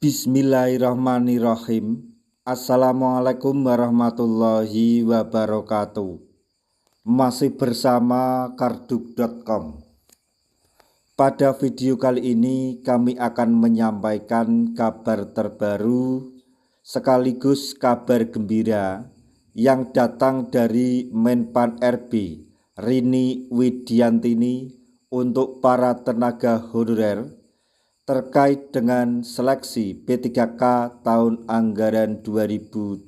Bismillahirrahmanirrahim. Assalamualaikum warahmatullahi wabarakatuh. Masih bersama karduk.com. Pada video kali ini kami akan menyampaikan kabar terbaru sekaligus kabar gembira yang datang dari Menpan RB Rini Widiantini untuk para tenaga honorer terkait dengan seleksi P3K tahun anggaran 2024,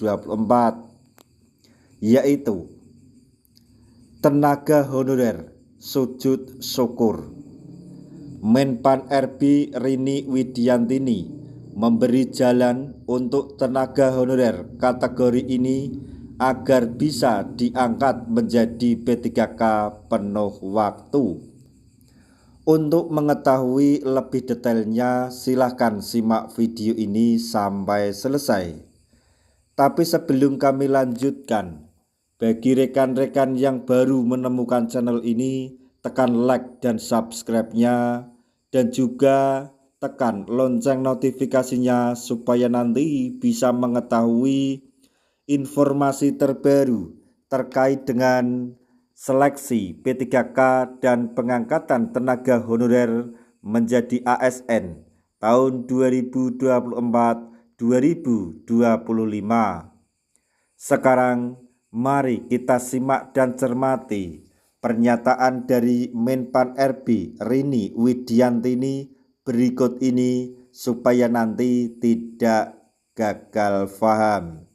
yaitu tenaga honorer sujud syukur. Menpan RB Rini Widiantini memberi jalan untuk tenaga honorer kategori ini agar bisa diangkat menjadi P3K penuh waktu. Untuk mengetahui lebih detailnya, silahkan simak video ini sampai selesai. Tapi sebelum kami lanjutkan, bagi rekan-rekan yang baru menemukan channel ini, tekan like dan subscribe-nya, dan juga tekan lonceng notifikasinya supaya nanti bisa mengetahui informasi terbaru terkait dengan seleksi P3K dan pengangkatan tenaga honorer menjadi ASN tahun 2024-2025. Sekarang mari kita simak dan cermati pernyataan dari Menpan RB Rini Widiantini berikut ini supaya nanti tidak gagal paham.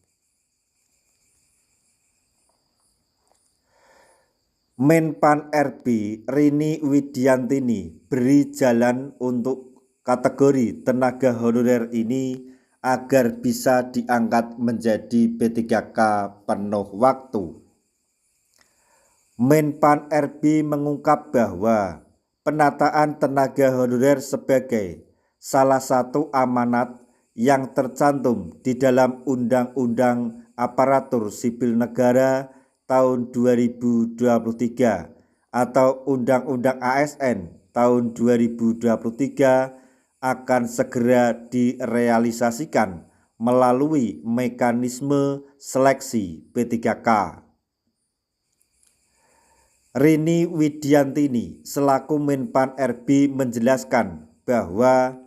Menpan RB Rini Widiantini beri jalan untuk kategori tenaga honorer ini agar bisa diangkat menjadi P3K penuh waktu. Menpan RB mengungkap bahwa penataan tenaga honorer sebagai salah satu amanat yang tercantum di dalam Undang-Undang Aparatur Sipil Negara tahun 2023 atau Undang-Undang ASN tahun 2023 akan segera direalisasikan melalui mekanisme seleksi P3K. Rini Widiantini selaku Menpan RB menjelaskan bahwa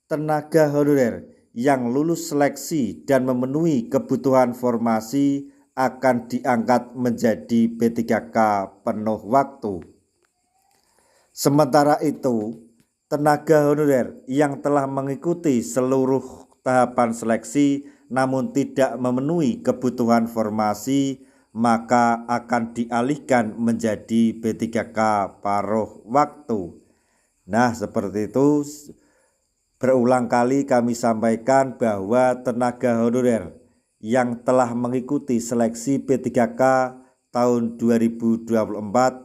tenaga honorer yang lulus seleksi dan memenuhi kebutuhan formasi akan diangkat menjadi P3K penuh waktu. Sementara itu, tenaga honorer yang telah mengikuti seluruh tahapan seleksi namun tidak memenuhi kebutuhan formasi maka akan dialihkan menjadi P3K paruh waktu. Nah, seperti itu berulang kali kami sampaikan bahwa tenaga honorer yang telah mengikuti seleksi P3K tahun 2024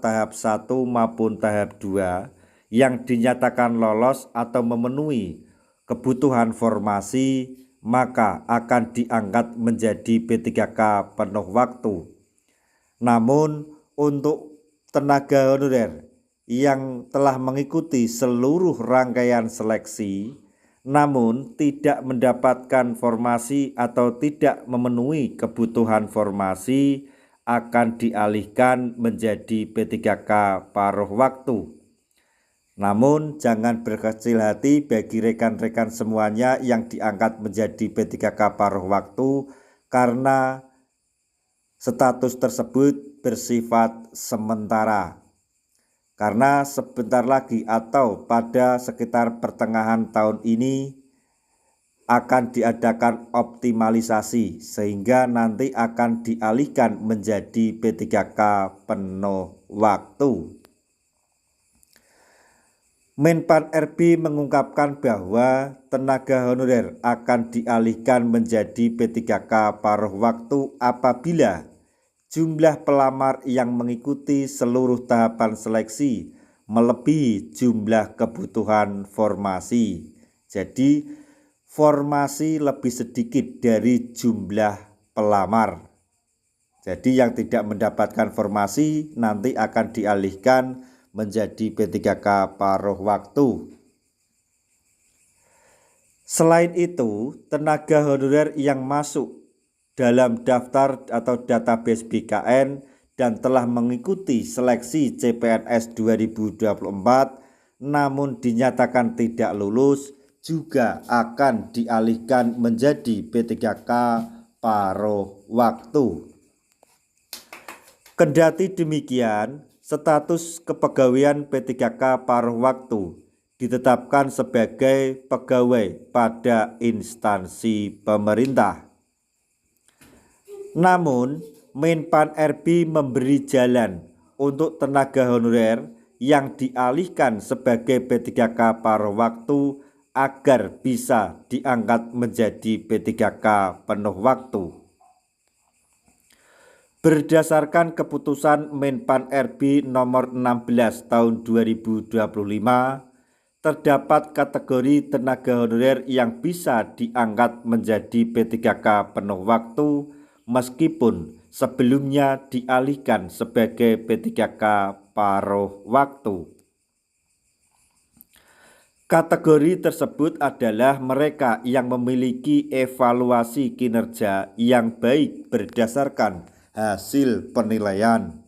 tahap 1 maupun tahap 2 yang dinyatakan lolos atau memenuhi kebutuhan formasi maka akan diangkat menjadi P3K penuh waktu. Namun untuk tenaga honorer yang telah mengikuti seluruh rangkaian seleksi namun tidak mendapatkan formasi atau tidak memenuhi kebutuhan formasi akan dialihkan menjadi P3K paruh waktu. Namun jangan berkecil hati bagi rekan-rekan semuanya yang diangkat menjadi P3K paruh waktu karena status tersebut bersifat sementara. Karena sebentar lagi atau pada sekitar pertengahan tahun ini akan diadakan optimalisasi sehingga nanti akan dialihkan menjadi P3K penuh waktu. Menpan RB mengungkapkan bahwa tenaga honorer akan dialihkan menjadi P3K paruh waktu apabila jumlah pelamar yang mengikuti seluruh tahapan seleksi melebihi jumlah kebutuhan formasi. Jadi formasi lebih sedikit dari jumlah pelamar. Jadi yang tidak mendapatkan formasi nanti akan dialihkan menjadi P3K paruh waktu. Selain itu, tenaga honorer yang masuk dalam daftar atau database BKN dan telah mengikuti seleksi CPNS 2024 namun dinyatakan tidak lulus juga akan dialihkan menjadi P3K paruh waktu. Kendati demikian, status kepegawaian P3K paruh waktu ditetapkan sebagai pegawai pada instansi pemerintah. Namun, Menpan RB memberi jalan untuk tenaga honorer yang dialihkan sebagai P3K paruh waktu agar bisa diangkat menjadi P3K penuh waktu. Berdasarkan keputusan Menpan RB nomor 16 tahun 2025, terdapat kategori tenaga honorer yang bisa diangkat menjadi P3K penuh waktu meskipun sebelumnya dialihkan sebagai P3K paruh waktu. Kategori tersebut adalah mereka yang memiliki evaluasi kinerja yang baik berdasarkan hasil penilaian.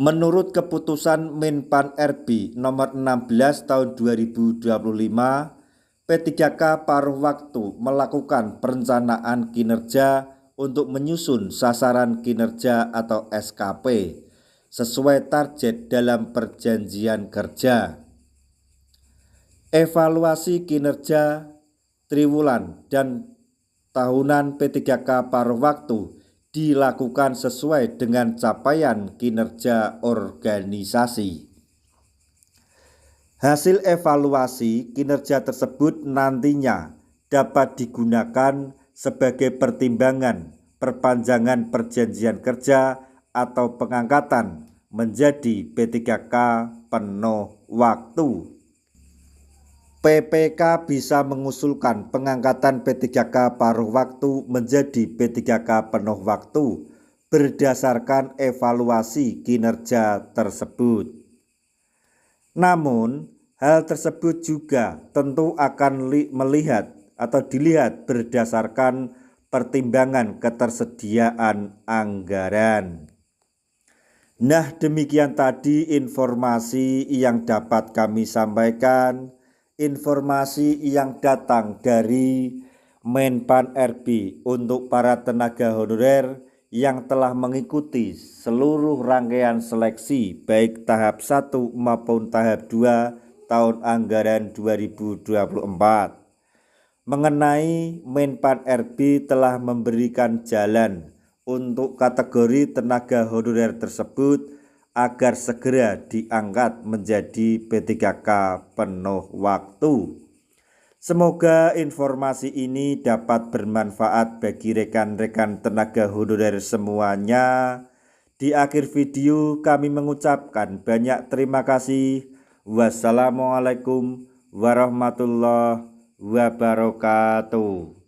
Menurut keputusan Menpan RB nomor 16 tahun 2025, P3K paruh waktu melakukan perencanaan kinerja untuk menyusun sasaran kinerja atau SKP sesuai target dalam perjanjian kerja. Evaluasi kinerja triwulan dan tahunan P3K paruh waktu dilakukan sesuai dengan capaian kinerja organisasi. Hasil evaluasi kinerja tersebut nantinya dapat digunakan sebagai pertimbangan perpanjangan perjanjian kerja atau pengangkatan menjadi P3K penuh waktu. PPK bisa mengusulkan pengangkatan P3K paruh waktu menjadi P3K penuh waktu berdasarkan evaluasi kinerja tersebut. Namun, hal tersebut juga tentu akan dilihat berdasarkan pertimbangan ketersediaan anggaran. Nah, demikian tadi informasi yang dapat kami sampaikan, informasi yang datang dari Menpan RB untuk para tenaga honorer yang telah mengikuti seluruh rangkaian seleksi baik tahap 1 maupun tahap 2 tahun anggaran 2024. Mengenai Menpan RB telah memberikan jalan untuk kategori tenaga honorer tersebut agar segera diangkat menjadi P3K penuh waktu. Semoga informasi ini dapat bermanfaat bagi rekan-rekan tenaga honorer semuanya. Di akhir video kami mengucapkan banyak terima kasih. Wassalamualaikum warahmatullahi wabarakatuh.